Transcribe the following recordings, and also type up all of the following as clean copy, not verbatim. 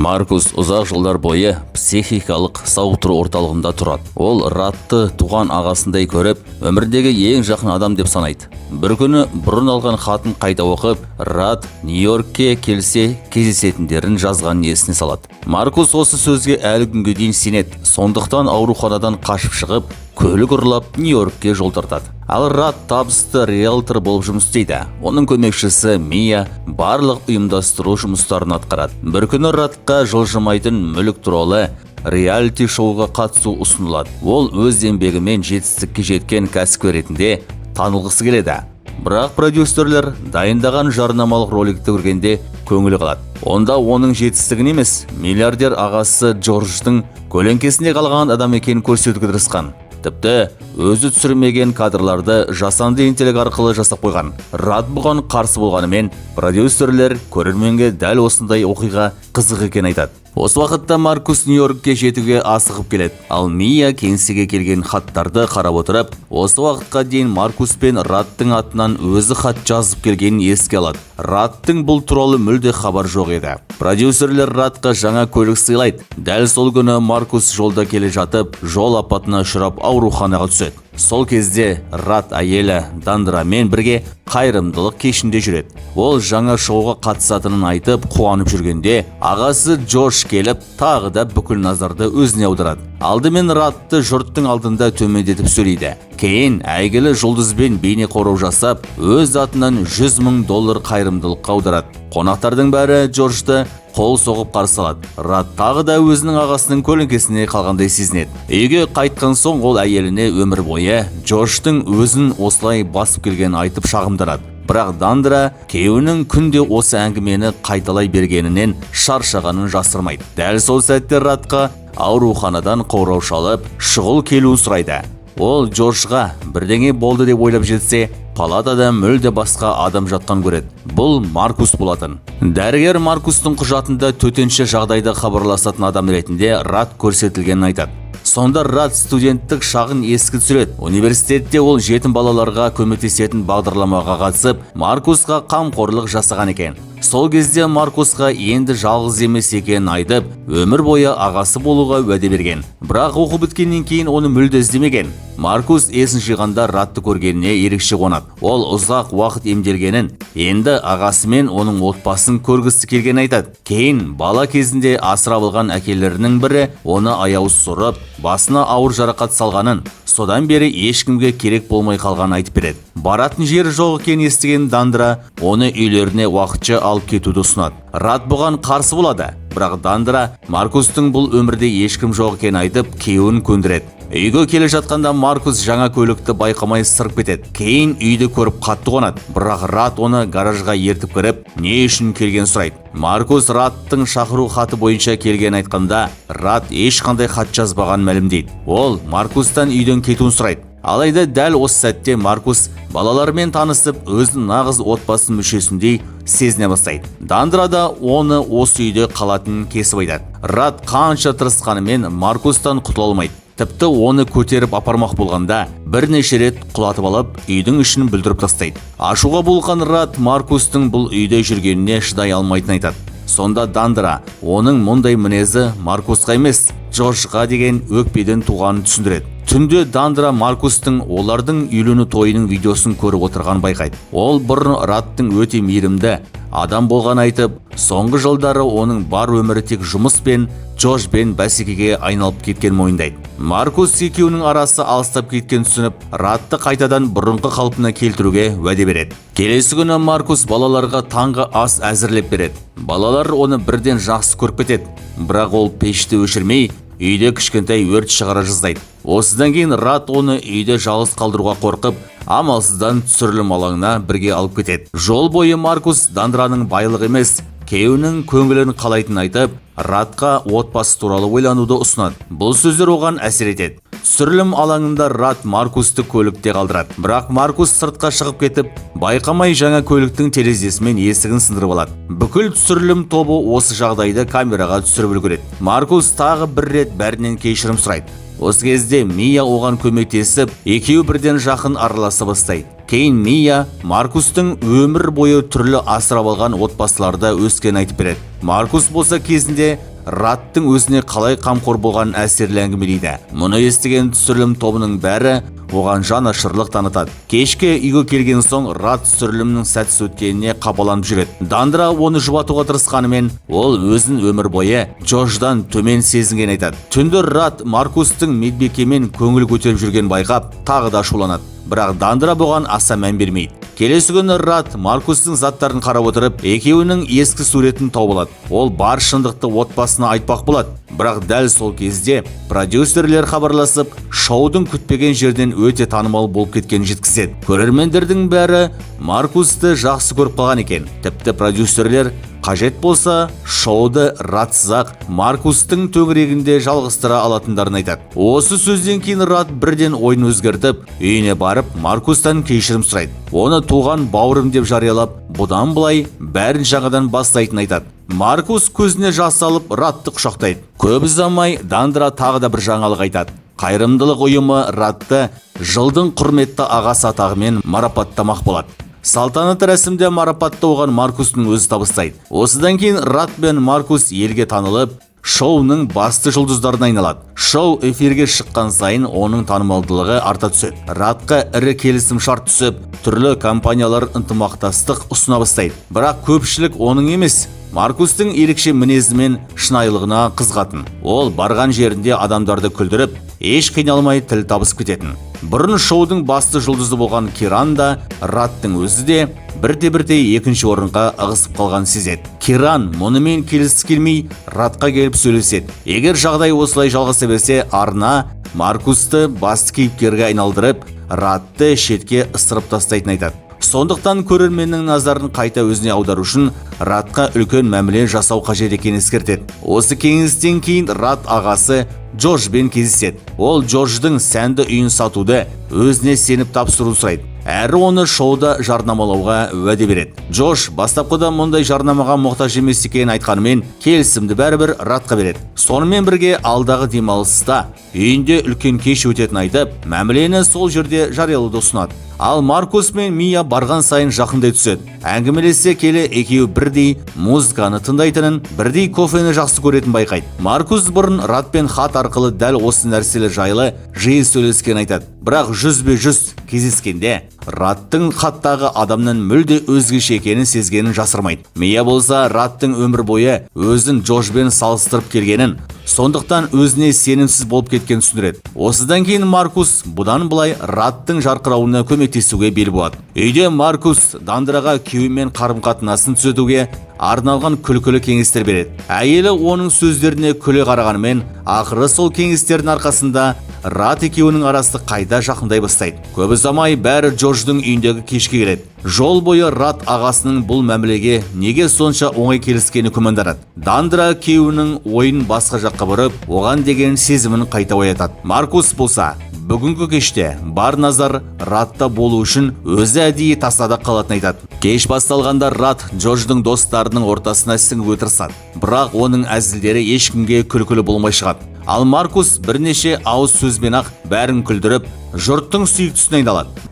Маркус ұзақ жылдар бойы психикалық сауықтыру орталығында тұрады. Ол Радты туған ағасындай көріп, өмірдегі ең жақын адам деп санайды. Бір күні бұрын алған хатын қайта оқып, Рад Нью-Йоркке келсе кездесетіндерін жазғанын есіне салады. Маркус осы сөзге әлі күнге дейін сенеді. Сондықтан ауруханадан қашып шығып, көлік ұрлап Нью-Йоркке жол тартады. Ал Рад табысты риэлтор болып жұмыс істейді. Оның көмекшісі Мия барлық ұйымдастыру жұмыстарын атқарады. Бір күні Радқа жылжымайтын мүлік туралы реалити шоуға қатысу ұсынылады. Ол өз еңбегімен жетістікке жеткен кәсіпкер ретінде танылғысы келеді. Бірақ продюсерлер дайындаған жарнамалық роликті көргенде көңілі қалады. Онда оның жетістігін емес, миллиардер ағасы Джордждың көлеңкесінде қалған адам екенін көрсетуге тырысқан. Тіпті өзі түсірмеген кадрларды жасанды интеллект арқылы жасап қойған. Рад бұған қарсы болғанымен, продюсерлер көрерменге дәл осындай оқиға қызық екенін айтады. Осы уақытта Маркус Нью-Йоркке жетуге асығып келеді. Ал Мия кеңсеге келген хаттарды қарап отырып, осы уақытқа дейін Маркус пен Радтың атынан өзі хат жазып келгенін еске алады. Радтың бұл туралы мүлде хабар жоқ еді. Продюсерлер Радқа жаңа көлік сыйлайды. Дәл сол күні Маркус жолда келе жатып, жол апатына ұшырап ауруханаға түседі. Сол кезде Рад әйелі Дандрамен бірге қайырымдылық кешінде жүреді. Ол жаңа шоуға қатысатынын айтып қуанып жүргенде, ағасы Джордж келіп, тағы да бүкіл назарды өзіне аударады. Алдымен Радты жұрттың алдында төмендетіп сөйлейді. Кейін әйгілі жұлдызбен бейне қорау жасап, өз атынан $100,000 қайырымдылыққа аударады. Қонақтардың бәрі Джорджды қол соғып қарсы алады. Рад тағы да өзінің ағасының көлеңкесіне қалғандай сезінеді. Үйге қайтқан соң ол әйеліне өмір бойы Джордждың өзін осылай басып келгенін айтып шағымданады. Бірақ Дандра күйеуінің күнде осы әңгімені қайталай бергенінен шаршағанын жасырмайды. Дәл сол сәтте Радқа ауруханадан қоңырау шалып, шұғыл келуін сұрайды. Ол Джорджға бірдеңе болды деп ойлап жетсе, палатада мүлде басқа адам жатқан көреді. Бұл Маркус болатын. Дәрігер Маркустың құжатында төтенше жағдайда хабарласатын адам ретінде Рад көрсетілгенін айтады. Сонда Рад студенттік шағын еске түсіреді. Университетте ол жетім балаларға көмектесетін бағдарламаға қатысып, Маркусқа қамқорлық жасаған екен. Сол кезде Маркусқа енді жалғыз емес екенін айтып, өмір бойы ағасы болуға уәде берген. Бірақ оқу біткеннен кейін оны мүлде іздемеген. Маркус есін жиғанда Радты көргеніне ерекше қуанады. Ол ұзақ уақыт емделгенін, енді ағасы мен оның отбасын көргісі келгенін айтады. Кейін бала кезінде асырап алған әкелерінің бірі оны аяусыз ұрып, басына ауыр жарақат салғанын, содан бері ешкімге керек болмай қалғанын айтып береді. Баратын жері жоқ екенін естіген Дандра оны үйлеріне уақытша алып кетуді ұсынады. Рад бұған қарсы болады, бірақ Дандра Маркустың бұл өмірде ешкім жоқ екенін айтып, күйеуін көндіреді. Үйге келе жатқанда Маркус жаңа көлікті байқамай сырып кетеді. Кейін үйді көріп қатты қуанады, бірақ Рад оны гаражға ертіп кіріп, не үшін келген сұрайды. Маркус Радтың шақыру хаты бойынша келген айтқанда, Рад ешқандай хат жазбаған мәлімдейді. Ол Маркустан үйден кетуін сұрайды. Алайда дәл осы сәтте Маркус балалармен танысып, өзінің нағыз отбасы мүшесіндей сезіне бастайды. Дандра да оны осы үйде қалатынын кесіп айтады. Рад қанша тырысқанымен Маркустан құтыла алмайды. Тіпті оны көтеріп апармақ болғанда, бірнеше рет құлатып алып, үйдің ішін бүлдіріп тастайды. Ашуға болған Рад Маркустың бұл үйде жүргеніне шыдай алмайтын айтады. Сонда Дандра оның мұндай мінезі Маркусқа емес, Джорджға деген өкпеден туғанын түсіндіреді. Түнде Дандра Маркустың олардың үйлену тойының видеосын көріп отырған байқайды. Ол бұрын Радтың өте мейірімді адам болған айтып, соңғы жылдары оның бар өмірі тек жұмыс пен Джорджбен бәсекеге айналып кеткен мойындайды. Маркус екеуінің арасы алыстап кеткен түсініп, Радты қайтадан бұрынғы қалпына келтіруге уәде береді. Келесі күні Маркус балаларға таңғы ас әзірлеп береді. Балалар оны бірден жақсы көріп кетеді, бірақ ол пешті өшірмей, үйде кішкентай өрт шығара жаздайды. Осыдан кейін Рад оны үйде жалғыз қалдыруға қорқып, амалсыздан түсірілім алаңына бірге алып кетеді. Жол бойы Маркус Дандраның байлық емес, күйеуінің көңілін қалайтынын айтып, Радқа отбасы туралы ойлануды ұсынады. Бұл сөздер оған әсер етеді. Түсірілім алаңында Рад Маркусты көлікте қалдырады. Бірақ Маркус сыртқа шығып кетіп, байқамай жаңа көліктің терезесімен есігін сындырып алады. Бүкіл түсірілім тобы осы жағдайды камераға түсіріп үлгереді. Маркус тағы бір рет бәрінен кешірім сұрайды. Осы кезде Мия оған көмектесіп, екеуі бірден жақын араласа бастайды. Кейін Мия Маркустың өмір бойы түрлі асырап алған отбасыларда өскен айтып береді. Маркус болса кезінде Раттың өзіне қалай қамқор болған әсерлі әңгімелейді. Мұны естіген түсірілім тобының бәрі оған жанашырлық танытады. Кешке үйге келген соң Рат түсірілімнің сәтсіз өткеніне қапаланып жүреді. Дандра оны жұбатуға тырысқанымен, ол өзін өмір бойы Джордждан төмен сезінген айтады. Түнді Рат Маркустың медбикемен көңіл көтеріп жүрген байқап, тағы да ашуланады. Бірақ Дандра бұған аса мән бермейді. Келесі күні Рат Маркустың заттарын қарап отырып, екеуінің ескі суретін тауып алады. Ол бар шындықты отбасына айтпақ болады. Бірақ дәл сол кезде продюсерлер хабарласып, шоудың күтпеген жерден өте танымал болып кеткенін жеткізеді. Көрермендердің бәрі Маркусты жақсы көріп қалған екен. Тіпті продюсерлер қажет болса, шоуды Ратсыз-ақ Маркустың төңірегінде жалғастыра алатындарын айтады. Осы сөзден кейін Рат бірден ойын өзгертіп, үйіне барып Маркустан кешірім сұрайды. Оны туған бауырым деп жариялап, бұдан былай бәрін жаңадан бастайтын айтады. Маркус көзіне жас алып Ратты құшақтайды. Көп ұзамай Дандра тағы да бір жаңалық айтады. Қайырымдылық ұйымы Ратты жылдың құрметті ағасы атағымен марапаттамақ болады. Салтанатты рәсімде марапатты оған Маркустың өзі табыстайды. Осыдан кейін Рат пен Маркус елге танылып, шоуның басты жұлдыздарына айналады. Шоу эфирге шыққан сайын оның танымалдылығы арта түседі. Ратқа ірі келісім шарт түсіп, түрлі компаниялар ынтымақтастық ұсына бастайды. Бірақ көпшілік оның емес, Маркустың ерекше мінезі мен шынайылығына қызығатын. Ол барған жерінде адамдарды күлдіріп, еш қиналмай тіл табысып кететін. Бұрын шоудың басты жұлдызы болған Киран да, Раттың өзі де бірте-бірте екінші орынға ығысып қалған сезеді. Киран мұнымен келіс келмей Ратқа келіп сөйлеседі. Егер жағдай осылай жалғаса берсе, арна Маркусты басты кейіпкерге айналдырып, Ратты шетке ысырып тастайтын айтады. Сондықтан көрерменнің назарын қайта өзіне аудару үшін Ратқа үлкен мәміле жасау қажет екенін ескертеді. Осы кеңестен кейін Рат ағасы Джорджбен кездеседі. Ол Джордждың сәнді үйін сатуды өзіне сеніп тапсыру сұрайды. Әрі оны шоуда жарнамалауға уәде береді. Джордж бастапқыда мұндай жарнамаға мұқтаж емес екенін айтқанымен, келісімді бәрібір Ратқа береді. Сонымен бірге алдағы демалыста үйінде үлкен кеш өтетінін айтып, мәмілені сол жерде жариялауды ұсынады. Ал Маркус мен Мия барған сайын жақындай түседі. Әңгімелесе келе екеуі бірдей музыканы тыңдайтынын, бірдей кофені жақсы көретін байқайды. Маркус бұрын Ратпен хат арқылы дәл осы нәрселер жайлы жиі сөйлескен айтады. Бірақ жүзбе-жүз кездескенде Раттың хаттағы адамның мүлде өзгеше екенін сезгенін жасырмайды. Мия болса Раттың өмір бойы өзін Джорджбен салыстырып келгенін, сондықтан өзіне сенімсіз болып кеткенін түсіндіреді. Осыдан кейін Маркус бұдан былай Раттың жарқырауына көмектесуге бел буады. Үйде Маркус Дандраға күйеуімен қарым-қатынасын түзетуге арналған күлкілі кеңестер береді. Әйелі оның сөздеріне күле қарағанымен, ақыры сол кеңестердің арқасында Рат екеуінің арасы қайта жақындай бастайды. Көп ұзамай бәрі Джордждың үйіндегі кешке келеді. Жол бойы Рат ағасының бұл мәмілеге неге сонша оңай келіскені күмәнданады. Дандра күйеуінің ойын басқа жаққа бұрып, оған деген сезімін қайта оятады. Маркус болса, бүгінгі кеште бар назар Ратта болу үшін өзі әдейі тасада қалатын айтады. Кеш басталғанда Рат Джордждың достарының ортасына сіңуге тырысады. Бірақ оның әзілдері ешкімге күлкілі болмай шығады. Ал Маркус бірнеше ауыз сөзбен ақ бәрін күлдіріп, жұрттың сүйіктісіне айналады.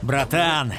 Братан!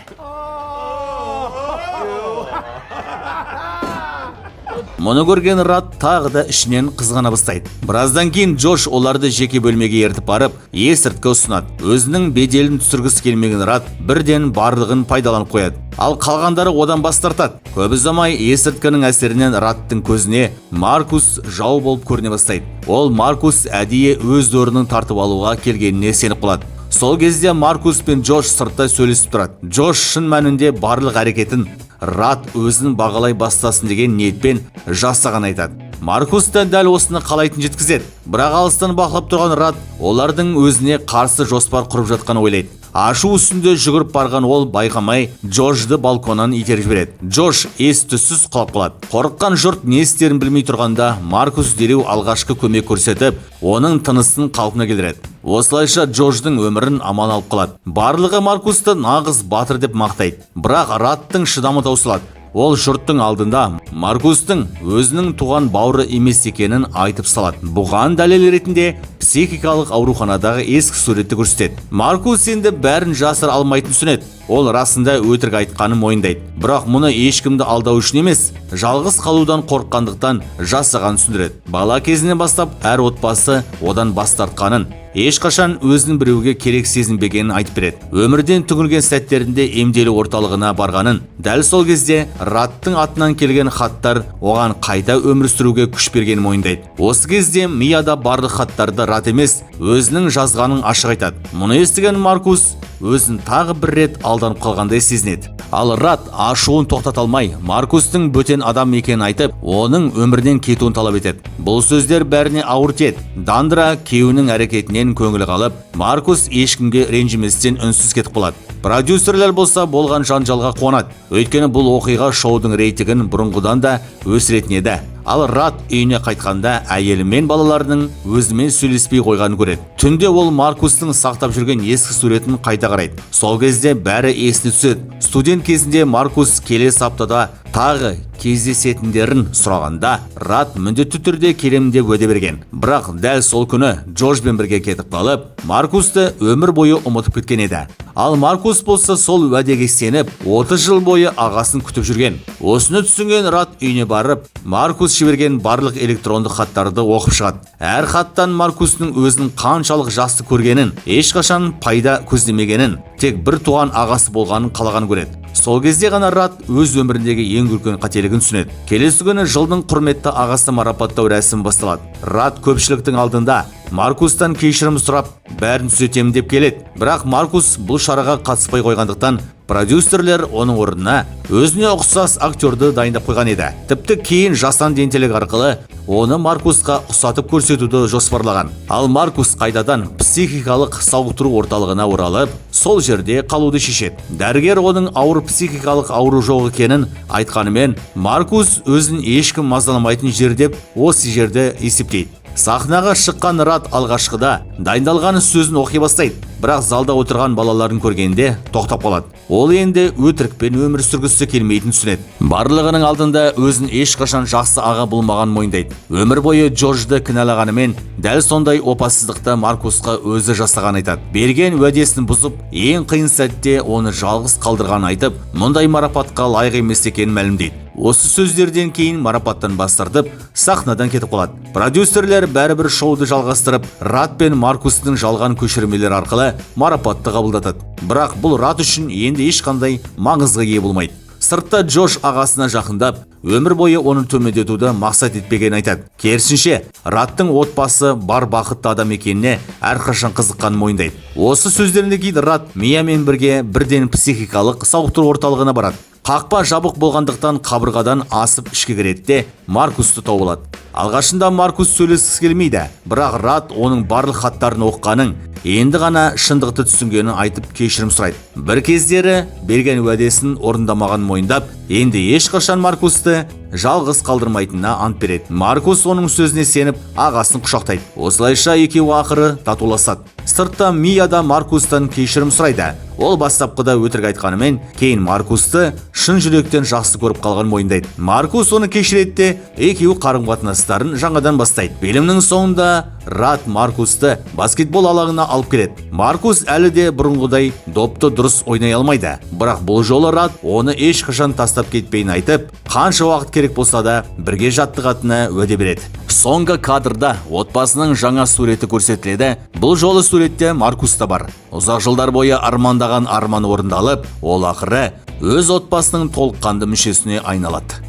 Мұны көрген Рат тағы да ішінен қызғана бастайды. Біраздан кейін Джордж оларды жеке бөлмеге ертіп барып, есірткі ұсынады. Өзінің беделін түсіргісі келмеген Рат бірден барлығын пайдаланып қояды. Ал қалғандары одан бас тартады. Көп ұзамай есірткінің әсерінен Раттың көзіне Маркус жау болып көріне бастайды. Ол Маркус әдейі өз орнын тартып алуға келгеніне сеніп қалады. Сол кезде Маркус пен Джордж сыртта сөйлесіп тұрады. Джордж шын мәнінде барлық әрекетін Рат өзін бағалай бастасын деген ниетпен жасаған айтады. Маркус та дәл осыны қалайтын жеткізеді. Бірақ алыстан бақылап тұрған Рат олардың өзіне қарсы жоспар құрып жатқанын ойлайды. Ашу үстінде жүгіріп барған ол байқамай Джорджды балконнан итеріп жібереді. Джордж ес-түссіз құлап қалады. Қорыққан жұрт не істерін білмей тұрғанда Маркус дереу алғашқы көмек көрсетіп, оның тынысын қалпына келтіреді. Осылайша Джордждың өмірін аман алып қалады. Барлығы Маркусты нағыз батыр деп мақтайды. Бірақ Раттың шыдамы таусылады. Ол жұрттың алдында Маркустың өзінің туған бауыры емес екенін айтып салады. Бұған дәлел ретінде психикалық ауруханадағы ескі суретті көрсетеді. Маркус енді бәрін жасыра алмайтын түсінеді. Ол расында өтірік айтқанын мойындайды. Бірақ мұны ешкімді алдау үшін емес, жалғыз қалудан қорыққандықтан жасаған түсіндіреді. Бала кезінен бастап әр отбасы одан бас тартқанын, ешқашан өзінің біреуге керек сезінбегенін айтып береді. Өмірден түңілген сәттерінде емделу орталығына барғанын, дәл сол кезде Радтың атынан келген хаттар оған қайта өмір сүруге күш бергенін мойындайды. Осы кезде Мияда барлық хаттарды Рат емес, өзінің жазғанын ашық айтады. Мұны естіген Маркус өзін тағы бір рет алданып қалғандай сезінеді. Ал Рат ашуын тоқтата алмай, Маркустың бөтен адам екенін айтып, оның өмірден кетуін талап етеді. Бұл сөздер бәріне ауыр тиеді. Дандра күйеуінің әрекетінен көңілі қалып, Маркус ешкімге ренжіместен үнсіз кетіп қалады. Продюсерлер болса болған жанжалға қуанады. Өйткені бұл оқиға шоудың рейтингін бұрынғыдан да өсіретін еді. Ал Рат үйіне қайтқанда әйелі мен балаларының өзімен сөйлеспей қойғанын көреді. Түнде ол Маркустың сақтап жүрген ескі суретін қайта қарайды. Сол кезде бәрі есіне түседі. Студент кезінде Маркус келесі аптада тағы кездесетіндерін сұрағанда, Рат міндетті түрде келемін деп уәде берген. Бірақ дәл сол күні Джорджбен бірге кетіп қалып, Маркусты өмір бойы ұмытып кеткен еді. Ал Маркус болса сол уәдеге сеніп, 30 жыл бойы ағасын күтіп жүрген. Осыны түсінген Рат үйіне барып, Маркус жіберген барлық электронды хаттарды оқып шығады. Әр хаттан Маркустың өзінің қаншалық жақсы көргенін, ешқашан пайда көздемегенін, тек бір туған ағасы болғанын қалаған көреді. Сол кезде ғана Рат өз өміріндегі ең үлкен қателігін түсінеді. Келесі күні жылдың құрметті ағасын марапаттау рәсімі басталады. Рат көпшіліктің алдында Маркустан кешірім сұрап, бәрін түзетемін деп келеді. Бірақ Маркус бұл шараға қатыспай қойғандықтан, продюсерлер оның орнына өзіне ұқсас актерді дайындап қойған еді. Тіпті кейін жасанды интеллект арқылы оны Маркусқа ұқсатып көрсетуді жоспарлаған. Ал Маркус қайтадан психикалық сауықтыру орталығына оралып, сол жерде қалуды шешеді. Дәрігер оның ауыр психикалық ауру жоқ екенін айтқанымен, Маркус өзін ешкім мазаламайтын жер деп осы жерді есептейді. Сахнаға шыққан Рат алғашқыда дайындалған сөзін оқи бастайды, бірақ залда отырған балаларын көргенде тоқтап қалады. Ол енді өтірікпен өмір сүргісі келмейтін түсінеді. Барлығының алдында өзін ешқашан жақсы аға болмаған мойындайды. Өмір бойы Джорджды кінәлағанымен, дәл сондай опасыздықты Маркусқа өзі жасаған айтады. Берген уәдесін бұзып, ең қиын сәтте оны жалғыз қалдырған айтып, мұндай марапатқа лайық емес екенін мәлімдейді. Осы сөздерден кейін марапаттан бас тартып, сахнадан кетіп қалады. Продюсерлер бәрібір шоуды жалғастырып, Рат пен Маркустың жалған көшірмелер арқылы марапатты қабылдатады. Бірақ бұл Рат үшін енді ешқандай маңызға ие болмайды. Сыртта Джош ағасына жақындап, өмір бойы оны төмендетуді мақсат етпеген айтады. Керісінше, Раттың отбасы бар бақытты адам екеніне әрқашан қызыққанын мойындайды. Осы сөздерінен кейін Рат Миямен бірге бірден психикалық сауықтыру орталығына барады. Қақпа жабық болғандықтан қабырғадан асып ішке кіреді де Маркусты тауып алады. Алғашында Маркус сөйлескісі келмейді, бірақ Рат оның барлық хаттарын оқығанын, енді ғана шындықты түсінгенін айтып кешірім сұрайды. Бір кездері берген уәдесін орындамаған мойындап, енді ешқашан Маркусты жалғыз қалдырмайтынына ант береді. Маркус оның сөзіне сеніп, ағасын құшақтайды. Осылайша екеуі ақыры татуласады. Сыртта Мияда Маркустан кешірім сұрайды. Ол бастапқыда өтірік айтқанымен, кейін Маркусты шын жүректен жақсы көріп қалған мойындайды. Маркус оны кешіреді де, екеуі қарым-қатынастарын жаңадан бастайды. Фильмнің соңында Рат Маркусты баскетбол алаңына алып келеді. Маркус әлі де бұрынғыдай допты дұрыс ойнай алмайды. Бірақ бұл жолы Рат оны ешқашан тастап кетпейін айтып, қанша уақыт керек болса да бірге жаттығатынына уәде береді. Соңғы кадрда отбасының жаңа суреті көрсетіледі. Бұл жолы суретте Маркус та бар. Ұзақ жылдар бойы армандаған арманы орындалып, ол ақыры өз отбасының толыққанды мүшесіне айналады.